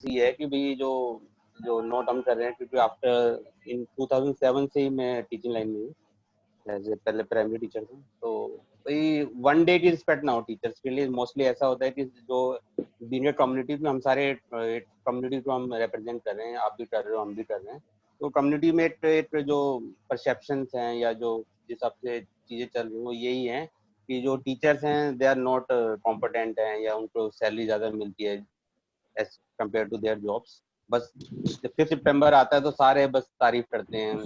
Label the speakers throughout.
Speaker 1: ये है कि भाई जो जो नोट हम कर रहे हैं, क्योंकि आफ्टर इन 2007 से ही मैं टीचिंग लाइन में हूँ, एज ए पहले प्राइमरी टीचर था। तो भाई वन डे की रिस्पेक्ट ना हो टीचर्स के लिए। मोस्टली ऐसा होता है कि जो जूनियर कम्युनिटी में हम सारे कम्युनिटी को हम रिप्रेजेंट कर रहे हैं, आप भी कर रहे हो, हम भी कर रहे हैं। तो कम्युनिटी में एक जो परसेप्शंस हैं या जो जिस हिसाब से चीजें चल रही हैं वो यही है कि जो टीचर्स हैं दे आर नॉट कॉम्पिटेंट हैं, या उनको सैलरी ज्यादा मिलती है as compare to their jobs. बस जब 5 सितंबर आता है तो सारे बस तारीफ करते हैं,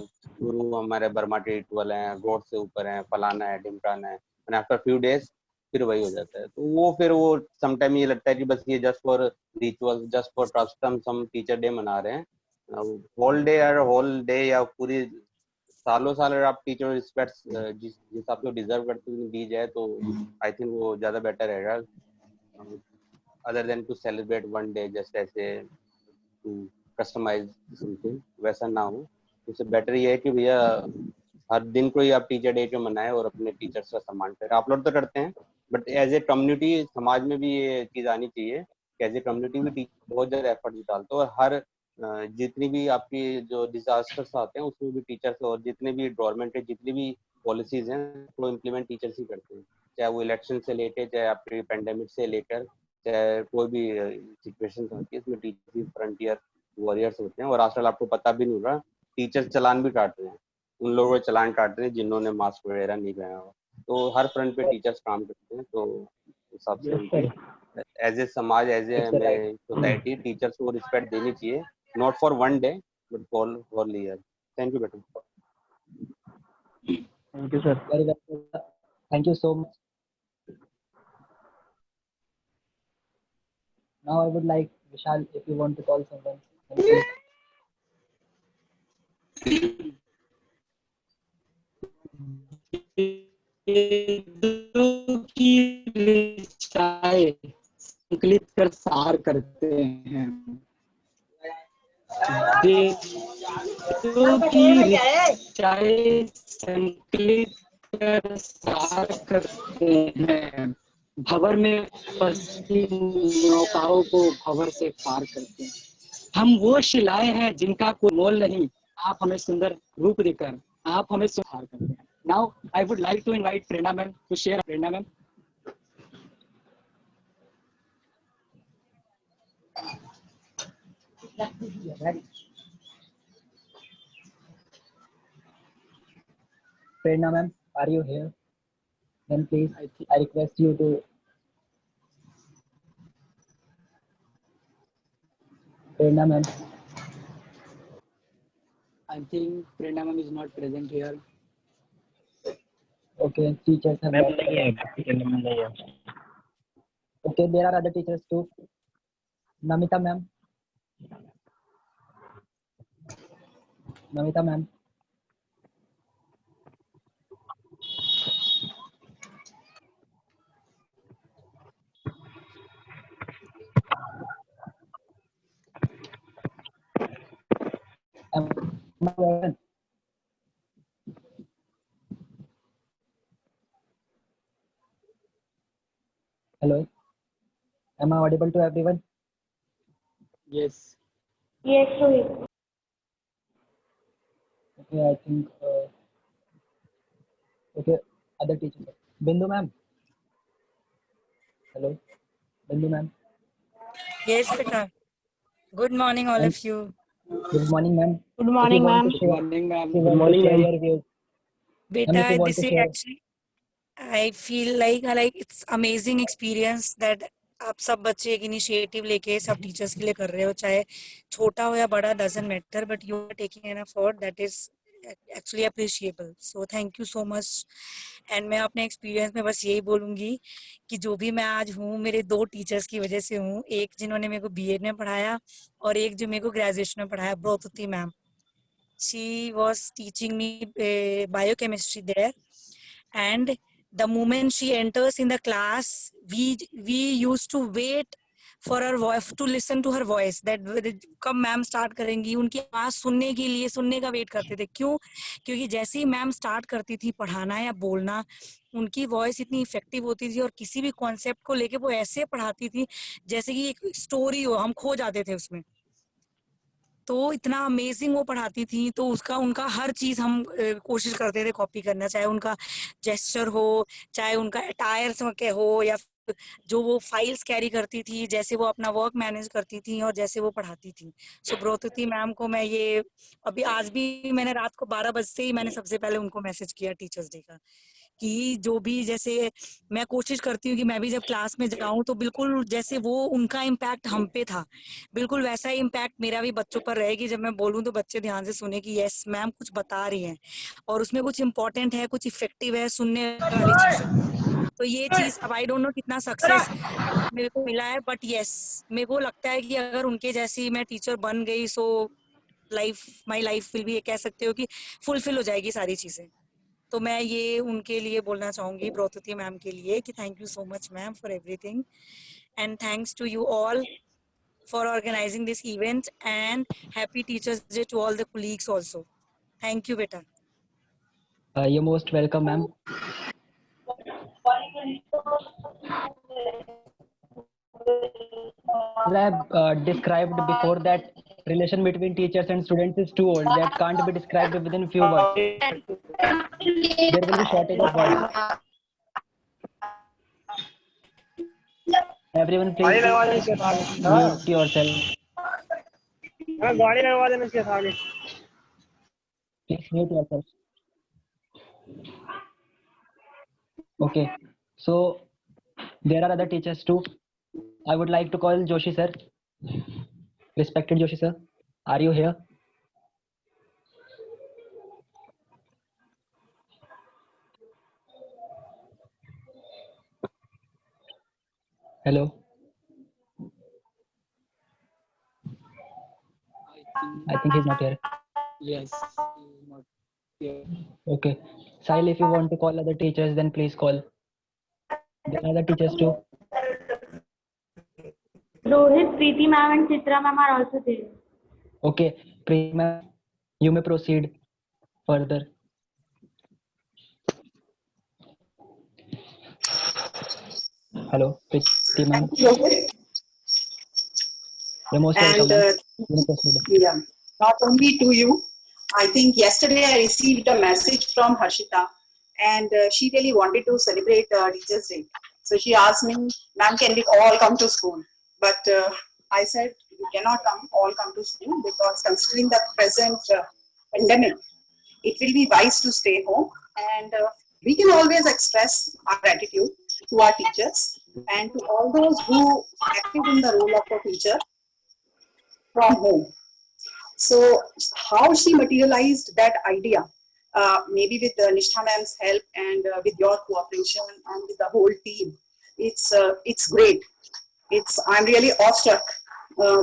Speaker 1: गुरु हमारे बर्मा ट्रीटवल हैं, गॉड से ऊपर हैं, फलाना है, ढिमकाना है। एंड आफ्टर फ्यू डेज फिर वही हो जाता है। तो वो फिर वो समटाइम ये लगता है कि बस ये just for ritual, just for trust, हम टीचर डे मना रहे हैं। होल डे या पूरी सालों साल अगर आप टीचर रिस्पेक्ट जिस हिसाब से डिजर्व करते हुए दी जाए तो आई थिंक वो ज्यादा बेटर रहेगा, other than to celebrate one day just ऐसे टू कस्टमाइज समथिंग, वैसा ना हो। उससे बेटर ये है कि भैया हर दिन को ही आप टीचर डे को मनाएं और अपने टीचर्स का सम्मान करें। आप लोग तो करते हैं, बट एज ए कम्युनिटी समाज में भी ये चीज आनी चाहिए कि एज ए कम्युनिटी भी टीचर बहुत ज्यादा एफर्ट डालते हैं, और हर जितनी भी आपकी जो डिजास्टर्स आते हैं उसमें भी टीचर्स, और जितने भी गवर्नमेंट के जितनी भी पॉलिसीज हैं वो इम्प्लीमेंट टीचर्स ही करते हैं, चाहे वो इलेक्शन से लेकर, चाहे आपके पेंडेमिक से लेकर, चाहे कोई भी सिचुएशन होती है, इसमें टीचर्स ही फ्रंटियर वॉरियर्स होते हैं। और आजकल आपको पता भी नहीं होगा, टीचर्स चालान भी काट रहे हैं, उन लोगों को चालान काट रहे हैं जिन्होंने मास्क वगैरह नहीं पहना हो। तो हर फ्रंट पे टीचर्स काम करते हैं। तो हिसाब से उनकी एज ए समाज, एज ए सोसाइटी टीचर्स को रिस्पेक्ट देनी चाहिए, not for one day but for year. Thank you बेटा।
Speaker 2: Thank you sir.
Speaker 3: Very well. Thank you so much. Now I would like Vishal, if you want to call someone. Thank you.
Speaker 4: संकलित कर सार करते हैं, संकलित कर सार करते हैं, भंवर में फंसी नौकाओं को भंवर से पार करते हैं। हम वो शिलाएं हैं जिनका कोई मोल नहीं, आप हमें सुंदर रूप देकर आप हमें सुधार करते हैं। Now I would like to invite Prerna ma'am to share. Prerna ma'am.
Speaker 3: Prerna ma'am, are you here? Then please, I request you to. Prerna ma'am.
Speaker 4: I think Prerna ma'am is not present here.
Speaker 3: Okay, teachers have. Okay, there are other teachers too. Namita ma'am. Namita ma'am. Hello. Am I audible to everyone?
Speaker 4: Yes.
Speaker 5: Yes, Rohit.
Speaker 3: Okay, I think. Okay, other teachers. Bindu ma'am. Hello, Bindu ma'am.
Speaker 6: Yes, beta. Good morning, all of you.
Speaker 3: Good morning, ma'am.
Speaker 5: Good morning, ma'am.
Speaker 4: Good morning, ma'am.
Speaker 3: Good morning, ma'am.
Speaker 6: Beta, this is actually, I feel like it's amazing experience that आप सब बच्चे एक initiative लेके सब teachers के लिए कर रहे हो, चाहे छोटा हो या बड़ा, doesn't matter, but you are taking an effort that is actually appreciable. So thank you so much. And मैं अपने एक्सपीरियंस में बस यही बोलूँगी कि जो भी मैं आज हूँ मेरे दो टीचर्स की वजह से हूँ, एक जिन्होंने मेरे को बीएड में पढ़ाया और एक जो मेरे को ग्रेजुएशन में पढ़ाया, ब्रोतुती ma'am. She was teaching me biochemistry there, and the moment she enters in the class, we used to wait for her voice, to listen to her voice, that कब मैम स्टार्ट करेंगी, उनकी आवाज सुनने के लिए, सुनने का वेट करते थे। क्यों? क्योंकि जैसे ही मैम स्टार्ट करती थी पढ़ाना या बोलना, उनकी वॉइस इतनी इफेक्टिव होती थी और किसी भी कॉन्सेप्ट को लेके वो ऐसे पढ़ाती थी जैसे कि एक स्टोरी हो, हम खो जाते थे उसमें। तो इतना अमेजिंग वो पढ़ाती थी, तो उसका उनका हर चीज हम कोशिश करते थे कॉपी करना, चाहे उनका जेस्चर हो, चाहे उनका अटायर के हो, या जो वो फाइल्स कैरी करती थी, जैसे वो अपना वर्क मैनेज करती थी और जैसे वो पढ़ाती थी। सो ब्रोतती मैम को मैं ये अभी आज भी मैंने रात को 12 बजे ही मैंने सबसे पहले उनको मैसेज किया टीचर्स डे का, कि जो भी जैसे मैं कोशिश करती हूँ कि मैं भी जब क्लास में जाऊं तो बिल्कुल जैसे वो उनका इम्पैक्ट हम पे था, बिल्कुल वैसा ही इम्पैक्ट मेरा भी बच्चों पर रहेगी। जब मैं बोलूं तो बच्चे ध्यान से सुने कि यस मैम कुछ बता रही हैं और उसमें कुछ इम्पोर्टेंट है, कुछ इफेक्टिव है, सुनने वाली चीज है। तो ये चीज अब आई डोंट नो कितना सक्सेस मेरे को मिला है, बट यस मेरे को लगता है कि अगर उनके जैसी मैं टीचर बन गई सो माई लाइफ विल भी, कह सकते हो कि फुलफिल हो जाएगी सारी चीजें। तो मैं ये उनके लिए बोलना चाहूंगी, ब्रोतती मैम के लिए, कि thank you so much ma'am for everything, and thanks to you all for organising this event, and happy teachers day to all the colleagues also. Thank you बेटा।
Speaker 3: You're most welcome, ma'am. As I have described before, that relation between teachers and students is too old. That can't be described within few words. There will be shortage of words. Everyone, please mute yourself. Please mute yourself. Okay. So there are other teachers too. I would like to call Joshi sir. Respected Joshi sir, are you here? Hello. I think he's not here.
Speaker 4: Yes, he's not here.
Speaker 3: Okay. Sahil, if you want to call other teachers, then please call. There are other teachers too.
Speaker 5: Rohit, Preeti ma'am and Chitra ma'am are also there.
Speaker 3: Okay, Preeti ma'am, you may proceed further. Hello, Preeti ma'am. You're most welcome.
Speaker 2: And
Speaker 3: You may proceed.
Speaker 2: yeah, not only to you, I think yesterday I received a message from Harshita, and she really wanted to celebrate Teachers' Day. So she asked me, "Ma'am, can we all come to school?" But I said, "We cannot all come to school because considering the present pandemic, it will be wise to stay home, and we can always express our gratitude to our teachers and to all those who acted in the role of a teacher from home." So how she materialized that idea, maybe with Nishtha ma'am's help and with your cooperation and with the whole team, it's great. I'm really awestruck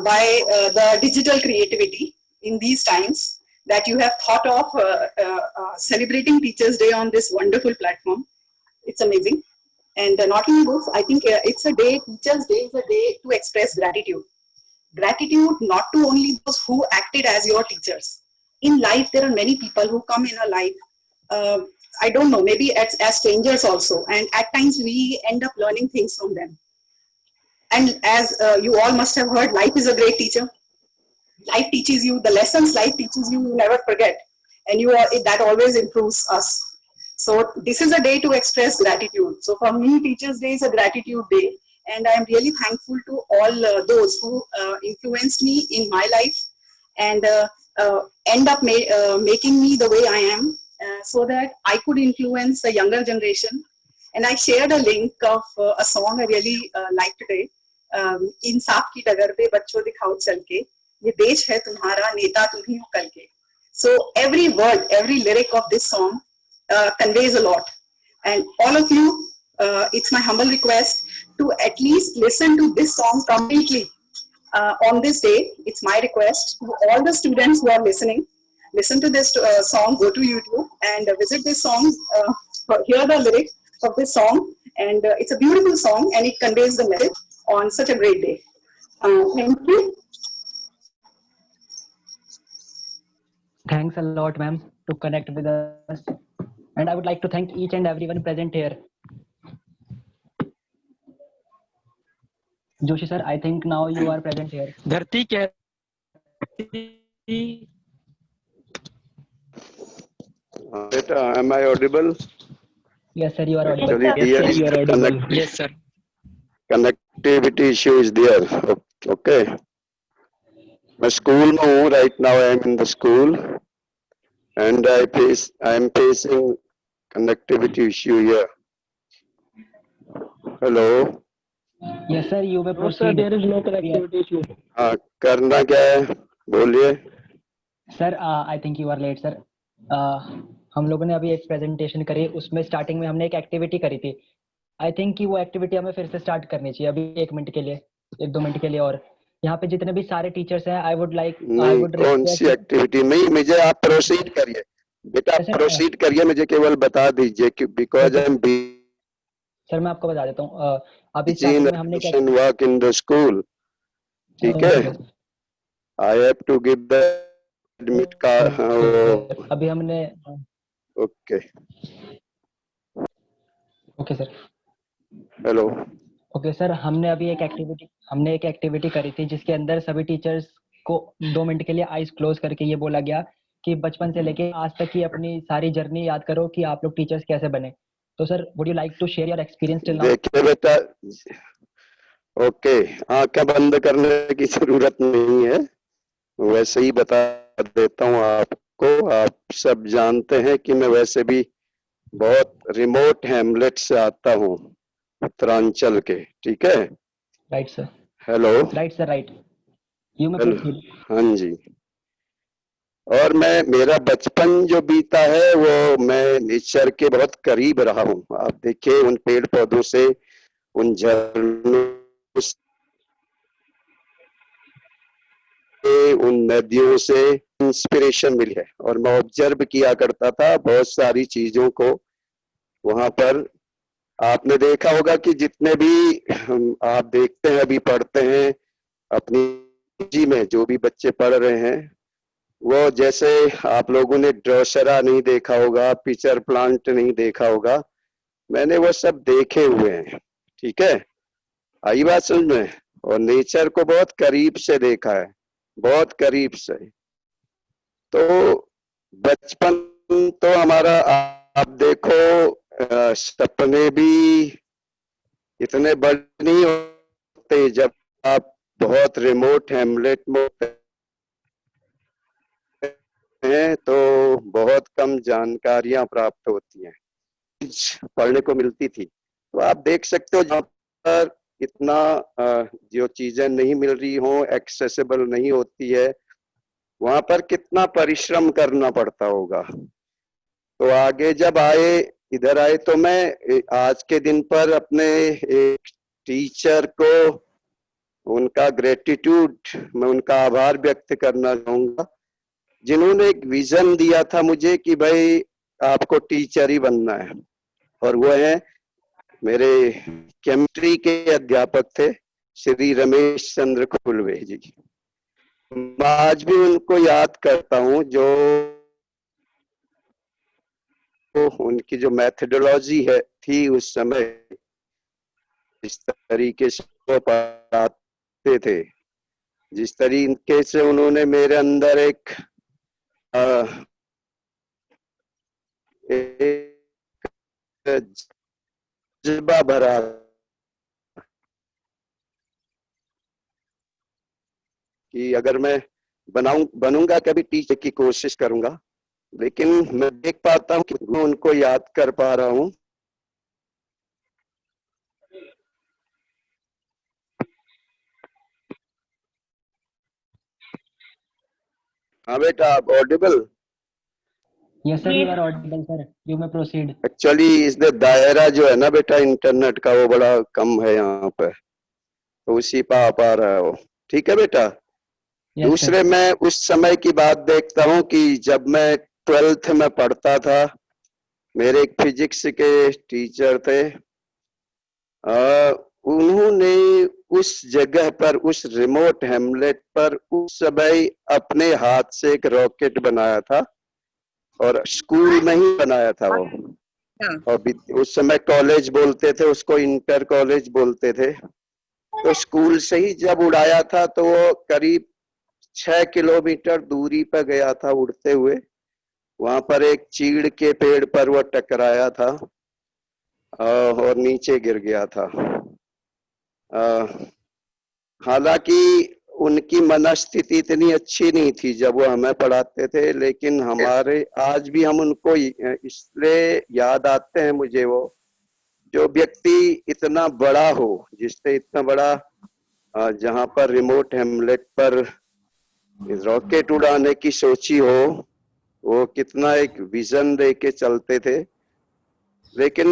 Speaker 2: by the digital creativity in these times that you have thought of celebrating Teachers' Day on this wonderful platform. It's amazing. And not only this, I think it's a day, Teachers' Day is a day to express gratitude. Gratitude not to only those who acted as your teachers. In life, there are many people who come in our life, I don't know, maybe as strangers also, and at times we end up learning things from them. And as you all must have heard, life is a great teacher. Life teaches you, the lessons life teaches you, you never forget. And that always improves us. So this is a day to express gratitude. So for me, Teachers' Day is a gratitude day. And I'm really thankful to all those who influenced me in my life and end up making me the way I am, so that I could influence the younger generation. And I shared a link of a song I really like today. इंसाफ की डगर पे बच्चों दिखाओ चल के, ये देश है तुम्हारा नेता तुम ही हो कल के. So every word, every lyric of this song conveys a lot. And all of you, it's my humble request to at least listen to this song completely on this day. It's my request to all the students who are listening. Listen to this song, go to YouTube and visit this song, hear the lyrics of this song. And it's a beautiful song and it conveys the message on such a great day. Thank you.
Speaker 3: Thanks a lot, ma'am, to connect with us. And I would like to thank each and everyone present here. Joshi sir, I think now you are present here.
Speaker 4: धरती कहती
Speaker 7: Beta, am I audible?
Speaker 3: Yes, sir, you are audible.
Speaker 7: Actually,
Speaker 5: Yes,
Speaker 7: there
Speaker 5: sir,
Speaker 7: is
Speaker 5: you are audible.
Speaker 4: yes sir
Speaker 7: connectivity issue is there. Okay. मैं school में हूँ right now. I am in the school and I am facing connectivity issue here. Hello.
Speaker 3: Yes, sir, you may
Speaker 5: No, sir,
Speaker 3: proceed.
Speaker 5: there is no connectivity issue.
Speaker 7: हाँ, करना क्या है बोलिए.
Speaker 3: Sir I think you are late sir. हम लोगों ने अभी एक प्रेजेंटेशन करी, उसमें स्टार्टिंग में हमने एक एक्टिविटी करी थी. आई थिंक कि वो एक्टिविटी हमें फिर से स्टार्ट करनी चाहिए अभी 1 मिनट के लिए, 1-2 मिनट के लिए. और यहाँ पे जितने भी सारे टीचर्स हैं, आई वुड
Speaker 7: नहीं, कौन सी एक्टिविटी नहीं, मुझे आप प्रोसीड करिए बेटा,
Speaker 3: सर,
Speaker 7: प्रोसीड करिए, मुझे केवल बता दीजिए कि बिकॉज आई एम
Speaker 3: सर मैं आपको बता देता हूँ. अभी
Speaker 7: busy in
Speaker 3: स्टार्टिंग में हमने
Speaker 7: admission work in the school. ठीक है, I have to give the admit card.
Speaker 3: अभी हमने
Speaker 7: Okay.
Speaker 3: Okay sir.
Speaker 7: Hello.
Speaker 3: Okay sir, हमने अभी एक एक्टिविटी करी थी जिसके अंदर सभी टीचर्स को 2 मिनट के लिए आईज क्लोज करके ये बोला गया कि बचपन से लेके आज तक की अपनी सारी जर्नी याद करो कि आप लोग टीचर्स कैसे बने. तो sir, would you like to share your experience till now?
Speaker 7: देखिए बेटा, ओके, आंखें बंद करने की जरूरत नहीं है, वैसे ही बता देता हूँ आपको. आप सब जानते हैं कि मैं वैसे भी बहुत रिमोट हैमलेट से आता हूँ, उत्तरांचल के. ठीक है.
Speaker 3: Right sir.
Speaker 7: Hello.
Speaker 3: Right sir, right. You may
Speaker 7: hello.
Speaker 3: Proceed.
Speaker 7: हाँ जी. और मेरा बचपन जो बीता है वो मैं नेचर के बहुत करीब रहा हूँ. आप देखिए, उन पेड़ पौधों से, उन झरनों से, उन नदियों से इंस्पिरेशन मिली है. और मैं ऑब्जर्व किया करता था बहुत सारी चीजों को वहां पर. आपने देखा होगा कि जितने भी आप देखते हैं, अभी पढ़ते हैं अपनी जी में, जो भी बच्चे पढ़ रहे हैं, वो जैसे आप लोगों ने ड्रोसरा नहीं देखा होगा, पिचर प्लांट नहीं देखा होगा, मैंने वो सब देखे हुए हैं. ठीक है, आई बात समझ में. और नेचर को बहुत करीब से देखा है, बहुत करीब से. तो बचपन तो हमारा, आप देखो, सपने भी इतने बड़े नहीं होते जब आप बहुत रिमोट हैमलेट में हैं, तो बहुत कम जानकारियां प्राप्त होती हैं, पढ़ने को मिलती थी. तो आप देख सकते हो जहाँ पर इतना जो चीजें नहीं मिल रही हो, एक्सेसिबल नहीं होती है, वहां पर कितना परिश्रम करना पड़ता होगा. तो आगे जब इधर आए तो मैं आज के दिन पर अपने एक टीचर को उनका ग्रेटिट्यूड, मैं उनका आभार व्यक्त करना चाहूंगा, जिन्होंने एक विजन दिया था मुझे कि भाई आपको टीचर ही बनना है. और वो है मेरे केमिस्ट्री के अध्यापक थे, श्री रमेश चंद्र खुलवे जी. मैं आज भी उनको याद करता हूँ, जो उनकी जो मैथडोलॉजी थी उस समय, जिस तरीके से वो पढ़ाते थे, जिस तरीके से उन्होंने मेरे अंदर एक जज्बा भरा कि अगर मैं बनूंगा कभी टीचर की कोशिश करूंगा. लेकिन मैं देख पाता हूँ कि मैं उनको याद कर पा रहा हूँ. हाँ बेटा, आप audible?
Speaker 3: Yes sir, you are audible sir. You may proceed.
Speaker 7: Actually इसमें दायरा जो है ना बेटा इंटरनेट का, वो बड़ा कम है यहाँ पे, तो उसी पर आ पा रहा हो. ठीक है बेटा. दूसरे, मैं उस समय की बात देखता हूँ कि जब मैं 12th में पढ़ता था, मेरे एक फिजिक्स के टीचर थे, उन्होंने उस जगह पर, उस रिमोट हेमलेट पर उस समय अपने हाथ से एक रॉकेट बनाया था और स्कूल में ही बनाया था वो। और उस समय कॉलेज बोलते थे उसको, इंटर कॉलेज बोलते थे। तो स्कूल से ही जब उड़ाया था तो वो करीब 6 किलोमीटर दूरी पर गया था उड़ते हुए। वहां पर एक चीड़ के पेड़ पर वो टकराया था और नीचे गिर गया था। हालांकि उनकी मनस्थिति इतनी अच्छी नहीं थी जब वो हमें पढ़ाते थे, लेकिन हमारे आज भी हम उनको इसलिए याद आते हैं मुझे, वो जो व्यक्ति इतना बड़ा हो, जिससे इतना बड़ा जहां पर रिमोट हेमलेट पर रॉकेट उड़ाने की सोची हो, वो कितना एक विजन लेके चलते थे। लेकिन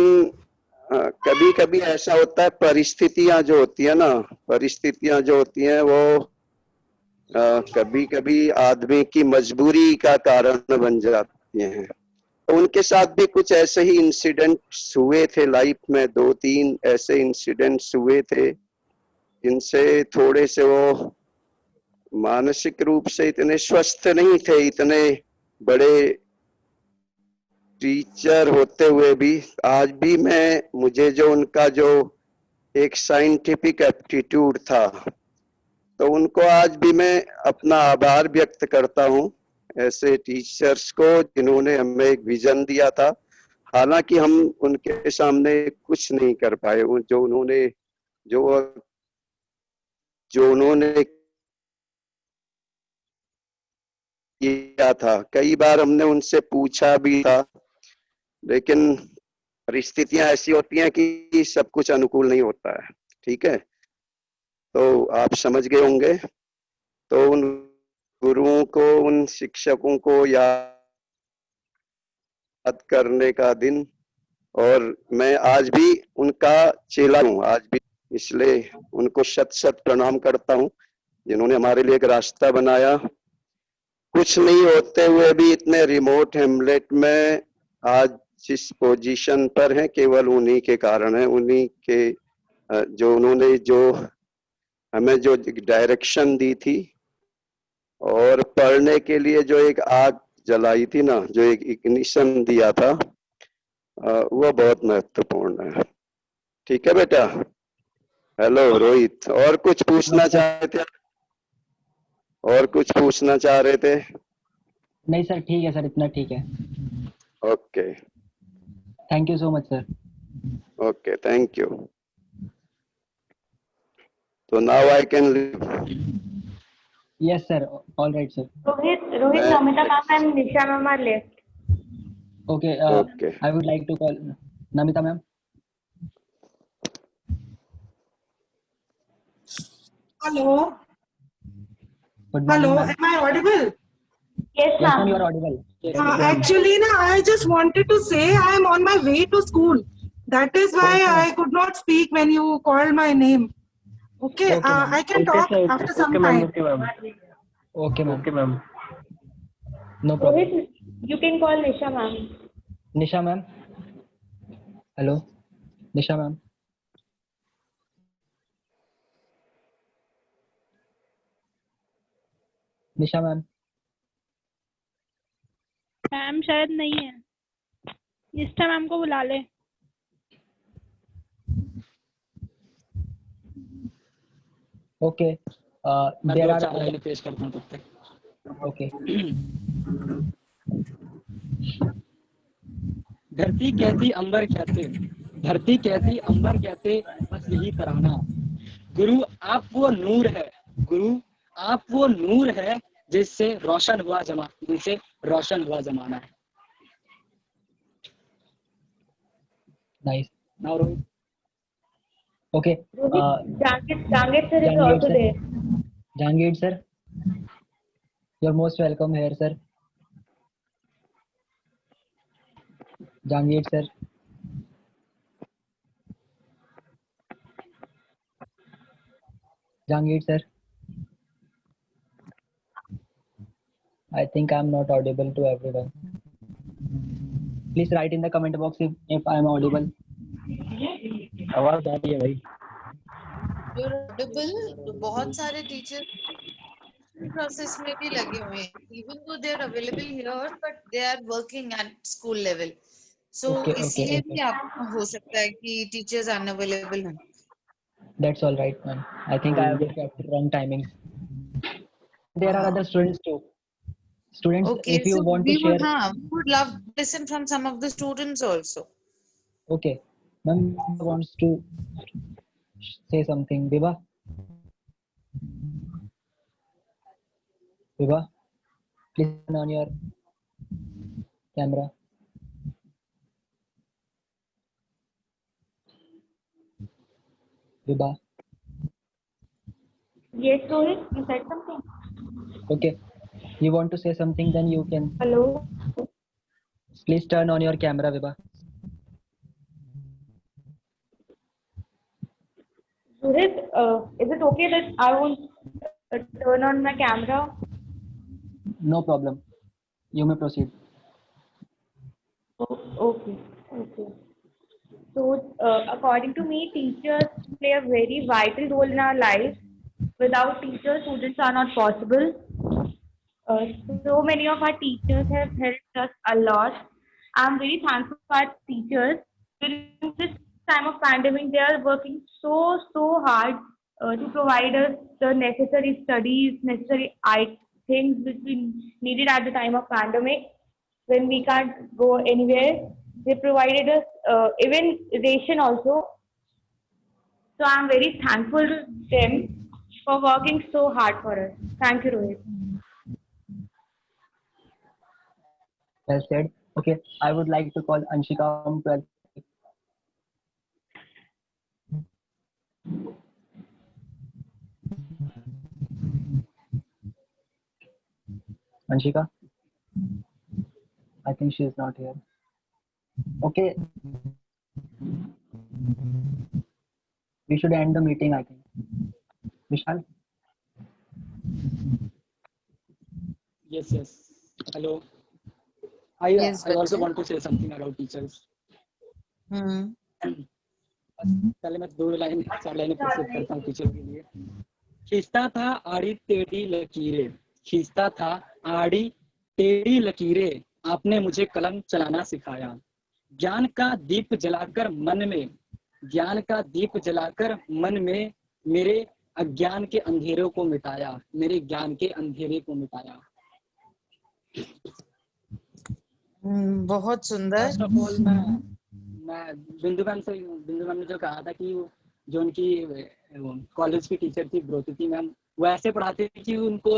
Speaker 7: कभी कभी ऐसा होता है, परिस्थितियां जो होती है ना, परिस्थितियां जो होती हैं वो कभी कभी आदमी की मजबूरी का कारण बन जाती हैं। तो उनके साथ भी कुछ ऐसे ही इंसिडेंट्स हुए थे लाइफ में, 2-3 ऐसे इंसिडेंट्स हुए थे जिनसे थोड़े से वो मानसिक रूप से इतने स्वस्थ नहीं थे। इतने बड़े टीचर होते हुए भी आज भी मुझे जो उनका जो एक साइंटिफिक एप्टीट्यूड था, तो उनको आज भी मैं अपना आभार व्यक्त करता हूँ, ऐसे टीचर्स को जिन्होंने हमें एक विजन दिया था। हालांकि हम उनके सामने कुछ नहीं कर पाए। जो उन्होंने किया था, कई बार हमने उनसे पूछा भी था, लेकिन परिस्थितियां ऐसी होती हैं कि सब कुछ अनुकूल नहीं होता है। ठीक है, तो आप समझ गए होंगे। तो उन गुरुओं को, उन शिक्षकों को याद करने का दिन, और मैं आज भी उनका चेला हूँ आज भी, इसलिए उनको शत शत प्रणाम करता हूँ जिन्होंने हमारे लिए एक रास्ता बनाया। कुछ नहीं होते हुए भी इतने रिमोट हेमलेट में आज जिस पोजीशन पर है, केवल उन्हीं के कारण है। उन्हीं के जो उन्होंने जो हमें जो डायरेक्शन दी थी और पढ़ने के लिए जो एक आग जलाई थी ना, जो एक इग्निशन दिया था, वो बहुत महत्वपूर्ण है। ठीक है बेटा। हेलो रोहित, और कुछ पूछना चाह रहे थे? और कुछ पूछना चाह रहे थे?
Speaker 3: नहीं सर, ठीक है सर, इतना ठीक है।
Speaker 7: Okay,
Speaker 3: thank you so much sir.
Speaker 7: Okay, thank you. तो now I can leave.
Speaker 3: Yes sir, all right sir.
Speaker 5: Rohit, Namita ma'am and Nisha ma'am are left.
Speaker 3: Okay,
Speaker 7: Okay.
Speaker 3: I would like to call Namita ma'am.
Speaker 8: Hello.
Speaker 3: Good morning,
Speaker 8: Hello,
Speaker 3: ma'am.
Speaker 8: am I audible?
Speaker 5: Yes,
Speaker 3: Yes ma'am,
Speaker 5: ma'am.
Speaker 3: you are audible.
Speaker 8: Actually, I just wanted to say I am on my way to school. That is why
Speaker 3: Okay.
Speaker 8: I could not speak when you called my name. Okay,
Speaker 3: Okay, ma'am.
Speaker 8: I can talk after some time.
Speaker 3: Okay ma'am. Okay ma'am. No problem.
Speaker 5: Rohit, you can call Nisha ma'am.
Speaker 3: Nisha ma'am. Hello, Nisha ma'am. Nisha ma'am.
Speaker 9: Ma'am शायद नहीं है, निष्ठा ma'am को बुला ले।
Speaker 3: Okay,
Speaker 4: there are line पेश करता हूं तब तक।
Speaker 3: ओके।
Speaker 4: धरती कहती अंबर कहते, धरती कहती अंबर कहते, बस यही तराना। गुरु आप वो नूर है, गुरु आप वो नूर है जिससे रोशन हुआ जमाना है।
Speaker 3: Nice.
Speaker 4: Now Rohit.
Speaker 3: Okay,
Speaker 5: Jangir sir is also there.
Speaker 3: Jangir sir, you're most welcome here sir. Jangir sir. Jangir sir. I think I'm not audible to everyone. Please write in the comment box if I am audible.
Speaker 10: आवाज आ रही है भाई। You're audible. बहुत सारे teacher process में भी लगे हुए हैं, even though they are available here, but they are working at school level. So
Speaker 3: Okay,
Speaker 10: इसलिए
Speaker 3: okay.
Speaker 10: भी आपको हो सकता है कि टीचर्स अनअवेलेबल हैं.
Speaker 3: That's all right, ma'am. I think I have kept wrong timings. There are other students too. Students,
Speaker 10: Okay,
Speaker 3: if you
Speaker 10: so
Speaker 3: want to
Speaker 10: we
Speaker 3: share.
Speaker 10: would love to listen from some of the students also.
Speaker 3: Okay. Ma'am wants to say something. Viva? Viva? Please turn on your camera. Viva?
Speaker 5: Yes, Rohit, you said something.
Speaker 3: Okay. You want to say something, then you can.
Speaker 5: Hello.
Speaker 3: Please turn on your camera, Viva.
Speaker 5: Rohit, is it okay that I won't turn on my camera?
Speaker 3: No problem. You may proceed.
Speaker 5: Okay. So, according to me, teachers play a very vital role in our lives. Without teachers, students are not possible. So many of our teachers have helped us a lot. I'm very thankful for our teachers. During this time of pandemic, they are working so hard to provide us the necessary studies, necessary things which we needed at the time of pandemic when we can't go anywhere. They provided us even ration also. So I'm very thankful to them for working so hard for us. Thank you, Rohit.
Speaker 3: Well said. Okay. I would like to call Anshika from 12th. Anshika? I think she is not here. Okay. We should end the meeting, I think. Vishal?
Speaker 4: Yes. Hello. I also want to say something about teachers. पहले मैं 4 लाइनें प्रस्तुत करता हूँ teacher के लिए. खींचता था आड़ी टेढ़ी लकीरें, खींचता था आड़ी टेढ़ी लकीरें, आपने मुझे कलम चलाना सिखाया. ज्ञान का दीप जलाकर मन में मेरे अज्ञान के अंधेरों को मिटाया, मेरे ज्ञान के अंधेरे को मिटाया.
Speaker 10: बहुत सुंदर.
Speaker 4: फर्स्ट ऑफ ऑल मैं बिंदु मैम ने जो कहा था कि जो उनकी कॉलेज की टीचर थी ब्रोतिथि मैम, वो ऐसे पढ़ाते थे कि उनको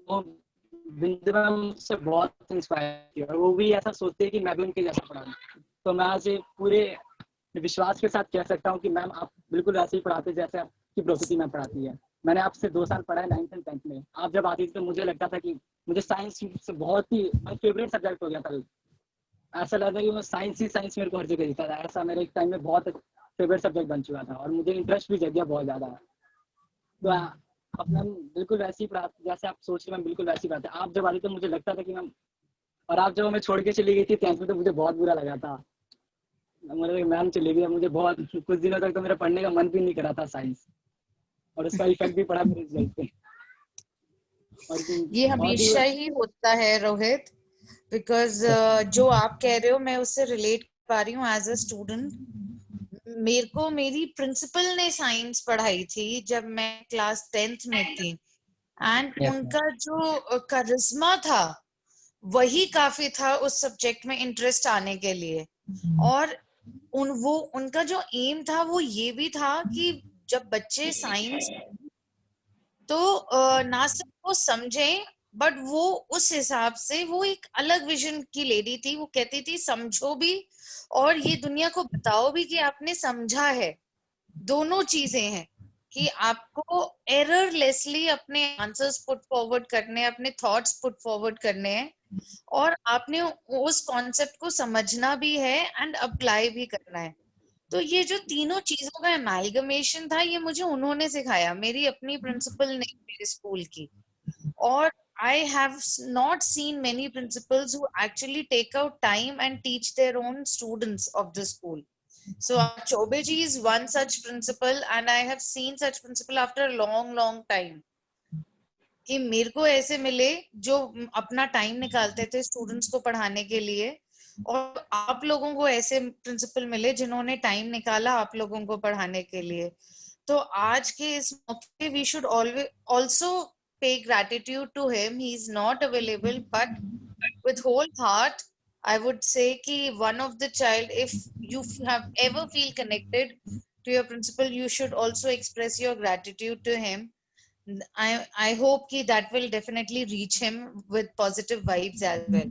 Speaker 4: वो बिंदु मैम से बहुत इंस्पायर थी और वो भी ऐसा सोचते हैं कि मैं भी उनके जैसा पढ़ाऊं. तो मैं आज पूरे विश्वास के साथ कह सकता हूँ कि मैम आप बिल्कुल ऐसे ही पढ़ाते जैसे आपकी ब्रोतिथि मैम पढ़ाती है. मैंने आपसे 2 साल पढ़ा है 9th and 10th में. आप जब आती थी तो मुझे लगता था कि मुझे साइंस से बहुत ही माय फेवरेट सब्जेक्ट हो गया था. ऐसा लगता है कि मैं साइंस मेरे को हर जगह दिखता था. ऐसा मेरे एक टाइम में बहुत फेवरेट सब्जेक्ट बन चुका था और मुझे इंटरेस्ट भी जग गया बहुत ज्यादा. तो अपना बिल्कुल वैसी पढ़ाते जैसे आप सोच रहे, मैं बिल्कुल वैसी पढ़ाते. आप जब आती तो मुझे लगता था कि मैम, और आप जब हमें छोड़ के चली गई थी 10th में तो मुझे बहुत बुरा लगा था. मतलब मैम चली गई, मुझे बहुत कुछ दिनों तक तो मेरा पढ़ने का मन भी नहीं करा था साइंस, और उसका इफेक्ट भी पड़ा मेरे रिजल्ट पे.
Speaker 10: ये हमेशा ही होता है रोहित, बिकॉज जो आप कह रहे हो मैं उससे रिलेट कर पा रही हूँ. एज अ स्टूडेंट मेरे को मेरी प्रिंसिपल ने साइंस पढ़ाई थी जब मैं क्लास 10th में थी, एंड उनका जो करिश्मा था वही काफी था उस सब्जेक्ट में इंटरेस्ट आने के लिए. और उनका जो एम था वो ये भी था कि जब बच्चे साइंस तो ना सिर्फ वो समझें, बट वो उस हिसाब से वो एक अलग विजन की लेडी थी. वो कहती थी समझो भी और ये दुनिया को बताओ भी कि आपने समझा है. दोनों चीजें हैं कि आपको एररलेसली अपने आंसर्स पुट फॉरवर्ड करने, अपने थॉट्स पुट फॉरवर्ड करने हैं, और आपने उस कॉन्सेप्ट को समझना भी है एंड अप्लाई भी करना है. तो ये जो तीनों चीजों का एमालगमेशन था ये मुझे उन्होंने सिखाया, मेरी अपनी प्रिंसिपल ने मेरे स्कूल की. और I have not seen many principals who actually take out time and teach their own students of the school. So Chobe ji is one such principal, and I have seen such principal after a long time. कि मेरे को ऐसे मिले जो अपना time निकालते थे students को पढ़ाने के लिए, और आप लोगों को ऐसे प्रिंसिपल मिले जिन्होंने टाइम निकाला आप लोगों को पढ़ाने के लिए. तो आज के इस मौके we should always also pay gratitude to him. He is not available, but with whole heart I would say कि one of the child, if you have ever feel connected to your principal, you should also express your gratitude to him. I hope कि that will definitely reach him with positive vibes as well.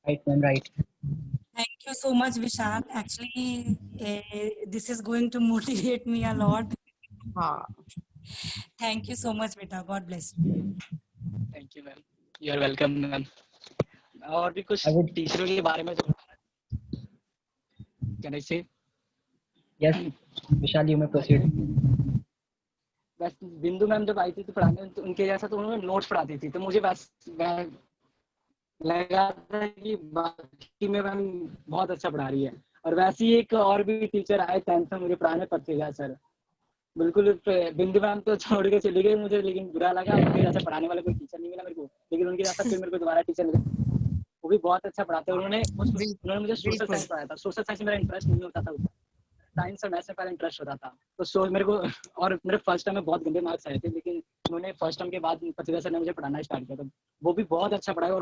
Speaker 3: Right, ma'am, right.
Speaker 6: Thank you so much, Vishal. Actually, this is going to motivate me a lot. Thank you so much, beta. God bless you.
Speaker 4: Thank you, ma'am. You are welcome, ma'am. और भी कुछ टीचरों के बारे में can I say?
Speaker 3: Yes, Vishal, you may proceed.
Speaker 4: बस बिंदु ma'am जब आई थी तो पढ़ाने, तो उनके जैसा तो उन्होंने नोट्स पढ़ाती थी, तो मुझे बस लगा था कि बाकी में मैम बहुत अच्छा पढ़ा रही है. और वैसे ही एक और भी टीचर आए 10th में मुझे पढ़ाने, पत्रिका सर. बिल्कुल बिंदु मैम तो छोड़ के चली गई मुझे, लेकिन बुरा लगा, उनके जैसा पढ़ाने वाला कोई टीचर नहीं मिला मेरे को. लेकिन उनके जैसा फिर मेरे को दोबारा टीचर मिला, वो भी बहुत अच्छा पढ़ाते. उन्होंने मुझे सोशल साइंस पढ़ाया था. सोशल साइंस में मेरा इंटरेस्ट नहीं होता था, साइंस और मैथ्स में पहले इंटरेस्ट होता था. तो मेरे को, और मेरे फर्स्ट टर्म में बहुत गंदे मार्क्स आए थे, लेकिन उन्होंने फर्स्ट टर्म के बाद पत्रिका सर ने मुझे पढ़ाना स्टार्ट किया था. वो भी बहुत अच्छा पढ़ाया,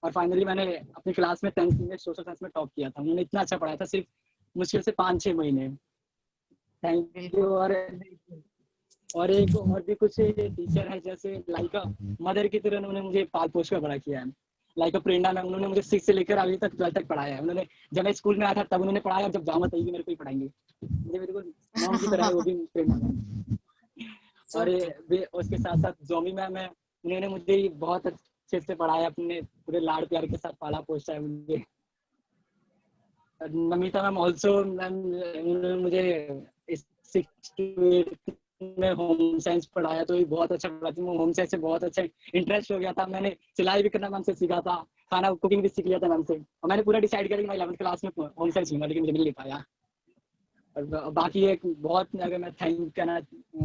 Speaker 4: और फाइनली मैंने अपनी क्लास में 10th में सोशल साइंस में टॉप किया था. उन्होंने इतना अच्छा पढ़ाया था, सिर्फ मुश्किल से 5-6 महीने. Thank you. और एक और भी कुछ टीचर है, जैसे लाइका मदर की तरह उन्होंने मुझे पाल पोष कर बड़ा किया है. लाइका प्रेरणा मैम, उन्होंने मुझे 6 से लेकर अभी तक 12th तक पढ़ाया है. उन्होंने जब मैं स्कूल में आया था तब उन्होंने पढ़ाया, और जब जाऊंगा तभी मेरे को ही पढ़ाएंगे. मुझे बिल्कुल मॉम की तरह है वो भी प्रेरणा मैम. और उसके साथ साथ जोमी मैम है, उन्होंने मुझे बहुत अच्छे से पढ़ाया, अपने पूरे लाड़ प्यार के साथ पाला पोसा है मुझे. नमिता मैम ऑल्सो, मैम उन्होंने मुझे 6 to 8 में होम साइंस पढ़ाया, तो ये बहुत अच्छा पढ़ाती हूँ. होम साइंस से बहुत अच्छा इंटरेस्ट हो गया था. मैंने सिलाई भी करना मैम से सीखा था, खाना कुकिंग भी सीख लिया था मैम से. और मैंने पूरा डिसाइड किया कि मैं 11th क्लास में होम साइंस लूंगा, लेकिन मुझे मिल नहीं पाया. और बाकी एक बहुत, अगर मैं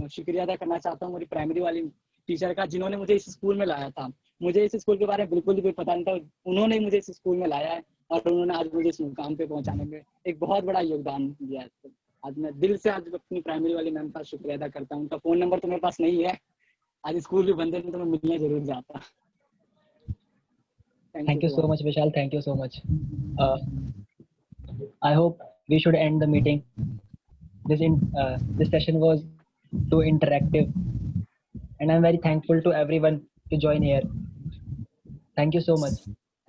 Speaker 4: शुक्रिया अदा करना चाहता हूँ मेरी प्राइमरी वाली टीचर का, जिन्होंने मुझे इस स्कूल में लाया था. मुझे इस स्कूल के बारे में बिल्कुल भी पता नहीं था, उन्होंने मुझे इस स्कूल में लाया है, और उन्होंने आज मुझे इस मुकाम पे पहुंचाने में एक बहुत बड़ा योगदान दिया है. आज मैं दिल से आज अपनी प्राइमरी वाली मैम का शुक्रिया अदा करता हूँ. उनका फोन नंबर तो मेरे पास नहीं है, आज स्कूल भी बंद है, तो मैं मिलने जरूर जाता.
Speaker 3: Thank you so much, Vishal. Thank you so much. I hope we should end the meeting. This session was too interactive, and I'm very thankful to everyone to join here. Thank you so much.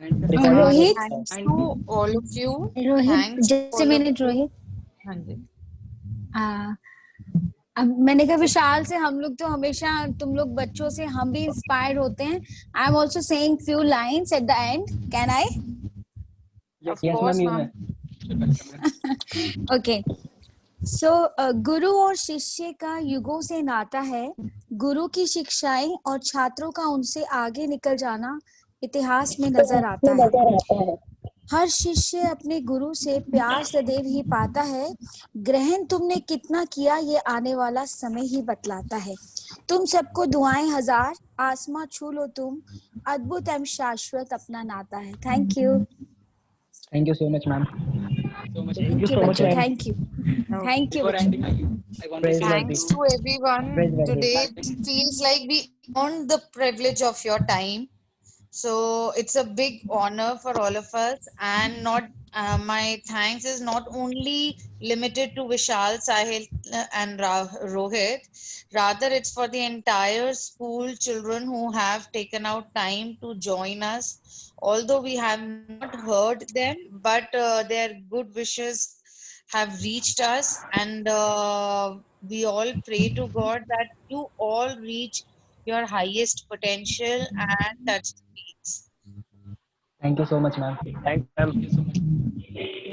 Speaker 10: Rohit, thanks to all of you.
Speaker 11: Rohit, just a minute, Rohit.
Speaker 10: हाँ जी.
Speaker 11: अब मैंने कहा विशाल से हम लोग तो हमेशा, तुम लोग बच्चों से हम भी इंस्पायर होते हैं. I am also saying few lines at the end. Can I?
Speaker 3: Yes, ma'am.
Speaker 11: Okay. So गुरु और शिष्य का युगों से नाता है. गुरु की शिक्षाएं और छात्रों का उनसे आगे निकल जाना इतिहास में नजर आता है. हर शिष्य अपने गुरु से प्यार सदैव ही पाता है. ग्रहण तुमने कितना किया ये आने वाला समय ही बतलाता है. तुम सबको दुआएं हजार, आसमां छू लो तुम, अद्भुत एवं शाश्वत अपना नाता है. Thank you.
Speaker 3: Thank you so much, ma'am.
Speaker 11: Thank you, bachcho. Thank you. Thank you.
Speaker 10: Thanks to everyone. Today it feels like we earned the privilege of your time. So it's a big honor for all of us, and not my thanks is not only limited to Vishal, Sahil and Rohit. Rather, it's for the entire school children who have taken out time to join us. Although we have not heard them, but their good wishes have reached us, and we all pray to God that you all reach your highest potential and touch the peaks.
Speaker 3: Thank you so much, ma'am.
Speaker 4: Thank you so much.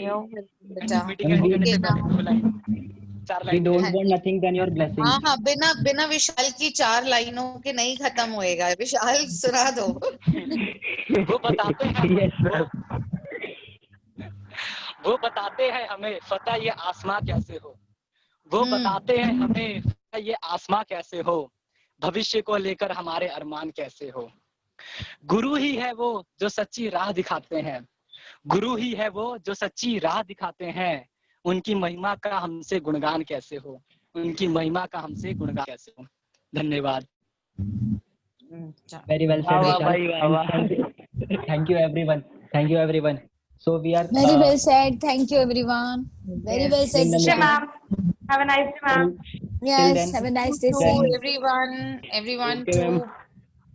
Speaker 10: You're welcome, beta.
Speaker 3: Okay, we don't want nothing than your blessing.
Speaker 10: हाँ, बिना विशाल की 4 लाइनों के नहीं खत्म होएगा. विशाल सुना दो.
Speaker 4: वो बताते हैं.
Speaker 3: Yes, ma'am.
Speaker 4: वो बताते हैं हमें फतह ये आसमां कैसे हो, वो बताते हैं हमें फतह ये आसमां कैसे हो, भविष्य को लेकर हमारे अरमान कैसे हो। गुरु ही है वो जो सच्ची राह दिखाते हैं, गुरु ही है वो जो सच्ची राह दिखाते हैं, उनकी महिमा का हमसे गुणगान कैसे हो, उनकी महिमा का हमसे गुणगान कैसे हो। धन्यवाद।
Speaker 3: Very well said, Vishal. Thank you everyone. Thank you everyone. So we are
Speaker 11: Very well said. Thank you, everyone. Very well said,
Speaker 3: in the
Speaker 11: Disha.
Speaker 5: ma'am. Have a nice day, ma'am.
Speaker 11: Yes,
Speaker 3: then,
Speaker 11: have a nice day.
Speaker 10: To everyone
Speaker 3: Okay,
Speaker 10: to
Speaker 3: ma'am.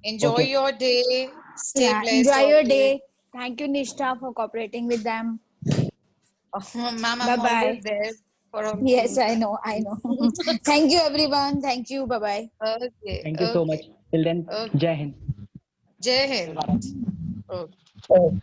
Speaker 10: enjoy
Speaker 3: Okay.
Speaker 10: your day. Stay
Speaker 11: Yeah,
Speaker 10: blessed.
Speaker 11: enjoy your
Speaker 10: always.
Speaker 11: day. Thank you, Nishta, for cooperating with them.
Speaker 10: Ma'am, I'm
Speaker 11: Bye-bye.
Speaker 10: always there for all.
Speaker 11: Yes, I know. Thank you, everyone. Thank you. Bye-bye.
Speaker 10: Okay.
Speaker 3: Thank you so much. Till then,
Speaker 10: Okay.
Speaker 3: Jai Hind.
Speaker 10: Jai Hind. Okay.